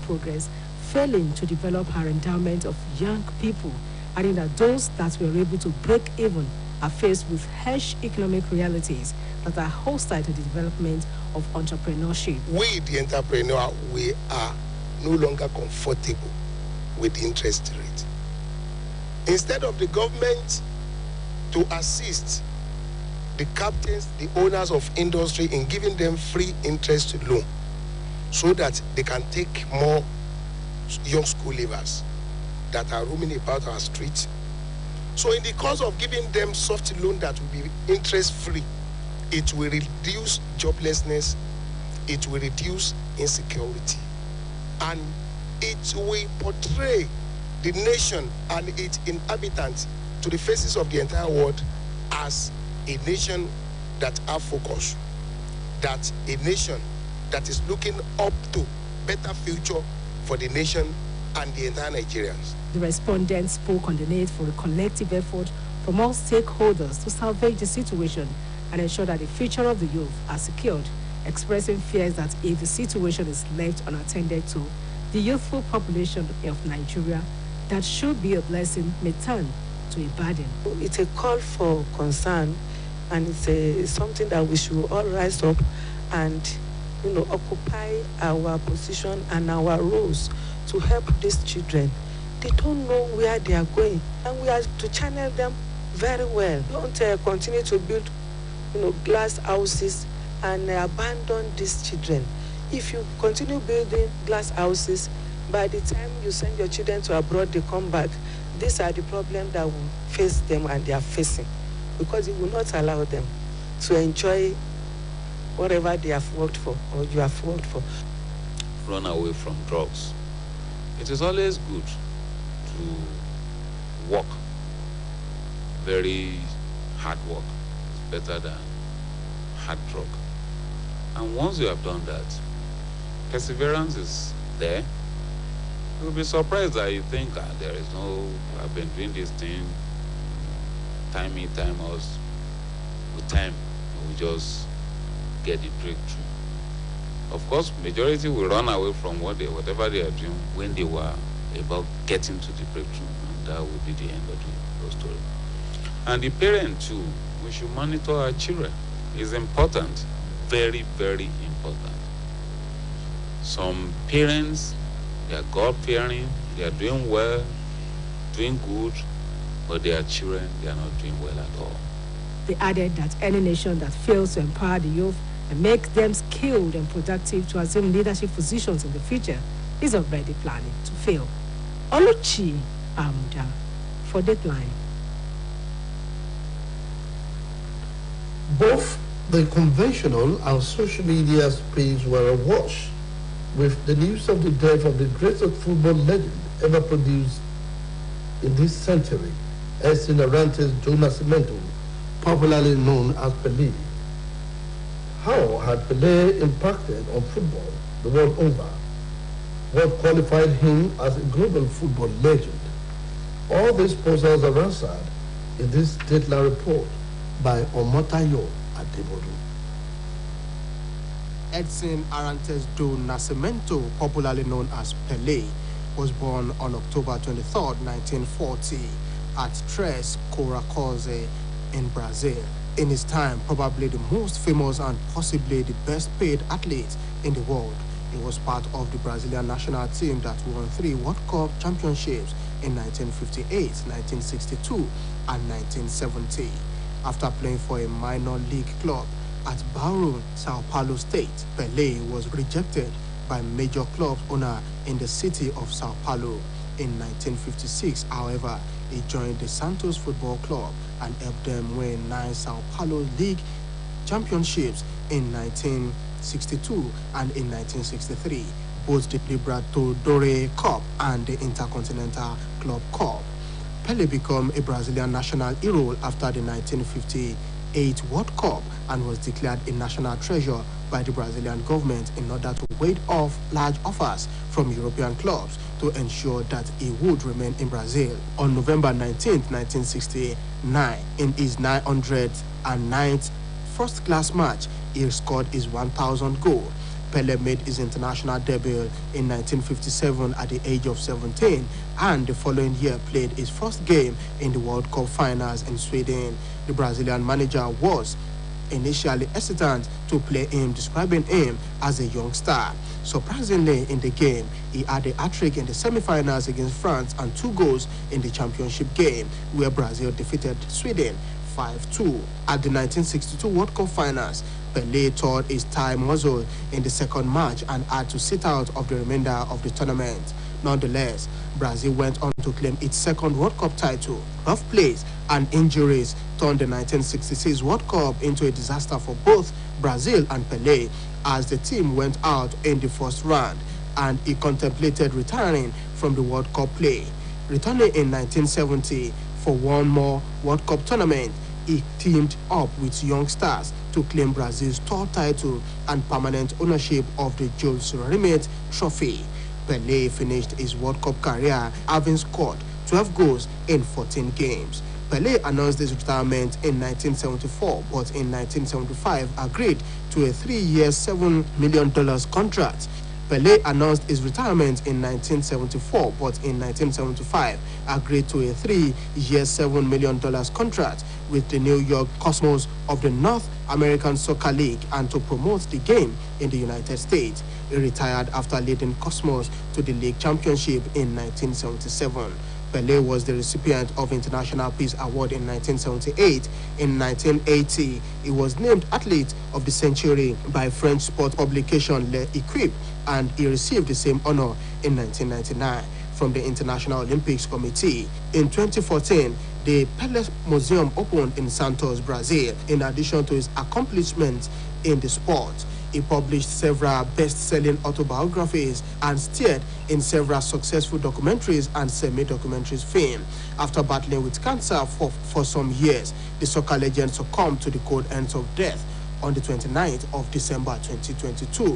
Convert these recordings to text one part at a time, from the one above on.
progress, failing to develop her endowment of young people, adding that those that were able to break even are faced with harsh economic realities that are hostile to the development of entrepreneurship. We, the entrepreneur, we are no longer comfortable with the interest rate. Instead of the government to assist the captains, the owners of industry in giving them free interest loan so that they can take more young school leavers that are roaming about our streets. So in the course of giving them soft loan that will be interest free, it will reduce joblessness, it will reduce insecurity, and it will portray the nation and its inhabitants to the faces of the entire world as a nation that have focus, that a nation that is looking up to better future for the nation and the entire Nigerians. The respondents spoke on the need for a collective effort from all stakeholders to salvage the situation and ensure that the future of the youth are secured, expressing fears that if the situation is left unattended to, the youthful population of Nigeria that should be a blessing may turn to a burden. It's a call for concern, and it's something that we should all rise up and occupy our position and our roles to help these children. They don't know where they are going, and we have to channel them very well. Don't continue to build glass houses and abandon these children. If you continue building glass houses, by the time you send your children to abroad, they come back. These are the problems that will face them and they are facing, because it will not allow them to enjoy whatever they have worked for or you have worked for. Run away from drugs. It is always good to work. Very hard work is better than hard drug. And once you have done that, perseverance is there. You'll be surprised that you think there is no, I've been doing this thing, time in, time out. With time, we just get the breakthrough. Of course, majority will run away from whatever they are doing when they were about getting to the breakthrough, and that will be the end of the story. And the parent too, we should monitor our children. It's important, very, very important. Some parents, they are God-fearing, they are doing well, doing good, but their children, they are not doing well at all. They added that any nation that fails to empower the youth and make them skilled and productive to assume leadership positions in the future is already planning to fail. Oluchi Amuda for Deadline. Both the conventional and social media space were awash with the news of the death of the greatest football legend ever produced in this century, Edson Arantes do Nascimento, popularly known as Pelé. How had Pelé impacted on football the world over? What qualified him as a global football legend? All these puzzles are answered in this Deadline report by Omotayo Adebodu. Edson Arantes do Nascimento, popularly known as Pelé, was born on October 23, 1940, at Tres Coracoze in Brazil. In his time, probably the most famous and possibly the best paid athlete in the world. He was part of the Brazilian national team that won 3 World Cup championships in 1958, 1962, and 1970. After playing for a minor league club at Bauru, Sao Paulo State, Pelé was rejected by major club owner in the city of Sao Paulo. In 1956, however, he joined the Santos Football Club and helped them win 9 Sao Paulo League championships in 1962 and in 1963, both the Libertadores Cup and the Intercontinental Club Cup. Pelé became a Brazilian national hero after the 1958 World Cup and was declared a national treasure by the Brazilian government in order to ward off large offers from European clubs to ensure that he would remain in Brazil. On November 19, 1969, in his 909th first-class match, he scored his 1,000th goal. Pele made his international debut in 1957 at the age of 17, and the following year played his first game in the World Cup finals in Sweden. The Brazilian manager was initially hesitant to play him, describing him as a young star. Surprisingly, in the game, he had a hat-trick in the semi-finals against France and 2 goals in the championship game, where Brazil defeated Sweden 5-2. At the 1962 World Cup finals, Pelé tore his thigh muscle in the second match and had to sit out of the remainder of the tournament. Nonetheless, Brazil went on to claim its second World Cup title. Rough plays and injuries turned the 1966 World Cup into a disaster for both Brazil and Pelé, as the team went out in the first round, and he contemplated retiring from the World Cup play. Returning in 1970 for one more World Cup tournament, he teamed up with young stars to claim Brazil's third title and permanent ownership of the Jules Rimet Trophy. Pelé finished his World Cup career having scored 12 goals in 14 games. Pelé announced his retirement in 1974, but in 1975 agreed to a 3-year $7 million contract. Pelé announced his retirement in 1974, but in 1975 agreed to a 3-year $7 million contract with the New York Cosmos of the North American Soccer League and to promote the game in the United States. He retired after leading Cosmos to the league championship in 1977. Pelé was the recipient of International Peace Award in 1978. In 1980, he was named Athlete of the Century by French sport publication L'Equipe, and he received the same honor in 1999 from the International Olympics Committee. In 2014, the Pelé Museum opened in Santos, Brazil. In addition to his accomplishments in the sport, he published several best-selling autobiographies and starred in several successful documentaries and semi-documentaries film. After battling with cancer for some years, the soccer legend succumbed to the cold hands of death on the 29th of December 2022.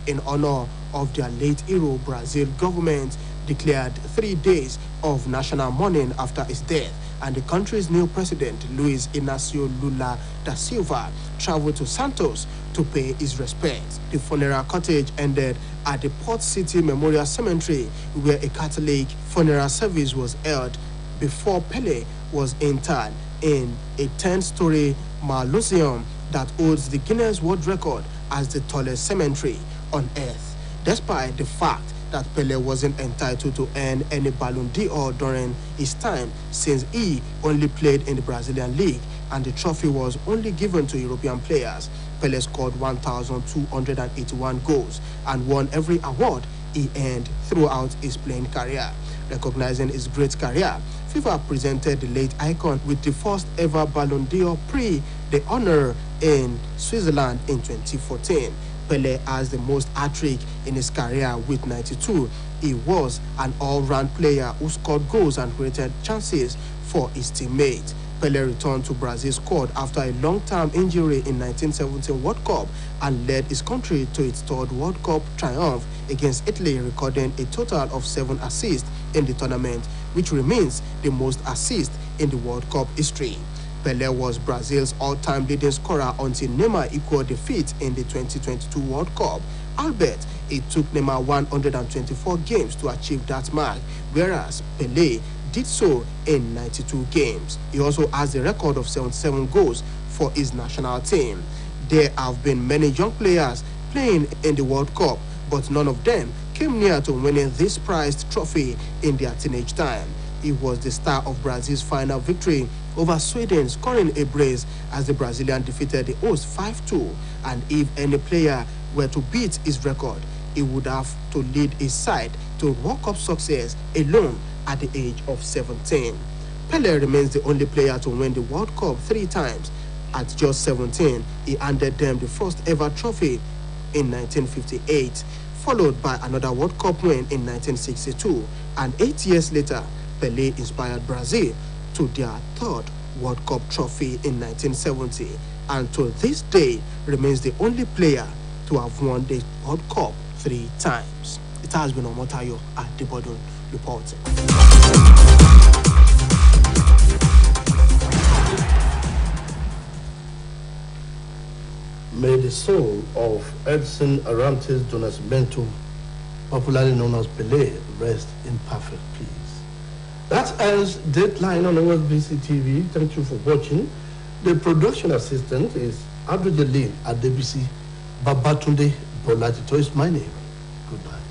In honor of their late hero, Brazil government declared 3 days of national mourning after his death, and the country's new president, Luiz Inácio Lula da Silva, traveled to Santos to pay his respects. The funeral cottage ended at the Port City Memorial Cemetery, where a Catholic funeral service was held before Pelé was interred in a 10-story mausoleum that holds the Guinness World Record as the tallest cemetery on earth. Despite the fact that Pelé wasn't entitled to earn any Ballon d'Or during his time, since he only played in the Brazilian league and the trophy was only given to European players. Pelé scored 1,281 goals and won every award he earned throughout his playing career. Recognizing his great career, FIFA presented the late icon with the first ever Ballon d'Or Prix d'Honneur in Switzerland in 2014. Pelé has the most hat-trick in his career with 92. He was an all-round player who scored goals and created chances for his teammates. Pelé returned to Brazil's squad after a long-term injury in 1917 World Cup and led his country to its third World Cup triumph against Italy, recording a total of 7 assists in the tournament, which remains the most assists in the World Cup history. Pelé was Brazil's all-time leading scorer until Neymar equaled the feat in the 2022 World Cup. Albeit, it took Neymar 124 games to achieve that mark, whereas Pelé did so in 92 games. He also has the record of 77 goals for his national team. There have been many young players playing in the World Cup, but none of them came near to winning this prized trophy in their teenage time. He was the star of Brazil's final victory over Sweden, scoring a brace as the Brazilian defeated the host 5-2. And if any player were to beat his record, he would have to lead his side to World Cup success alone at the age of 17. Pelé remains the only player to win the World Cup 3 times. At just 17, he handed them the first ever trophy in 1958, followed by another World Cup win in 1962, and 8 years later, Pelé inspired Brazil to their third World Cup trophy in 1970, and to this day remains the only player to have won the World Cup 3 times. It has been Omotayo at the Bodun reporting. May the soul of Edson Arantes do Nascimento, popularly known as Pelé, rest in perfect peace. That ends Dateline on Osbc TV. Thank you for watching. The production assistant is Abdul Adebisi Babatunde Bolatito is my name. Good night.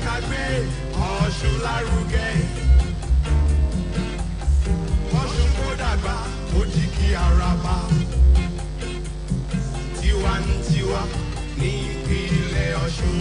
ká gbé Ọ̀ṣun lárugẹ. Ọ̀ṣun kó dàgbà ó di kí araba. Tiwantiwa ní ìpínlẹ̀ Ọ̀ṣun.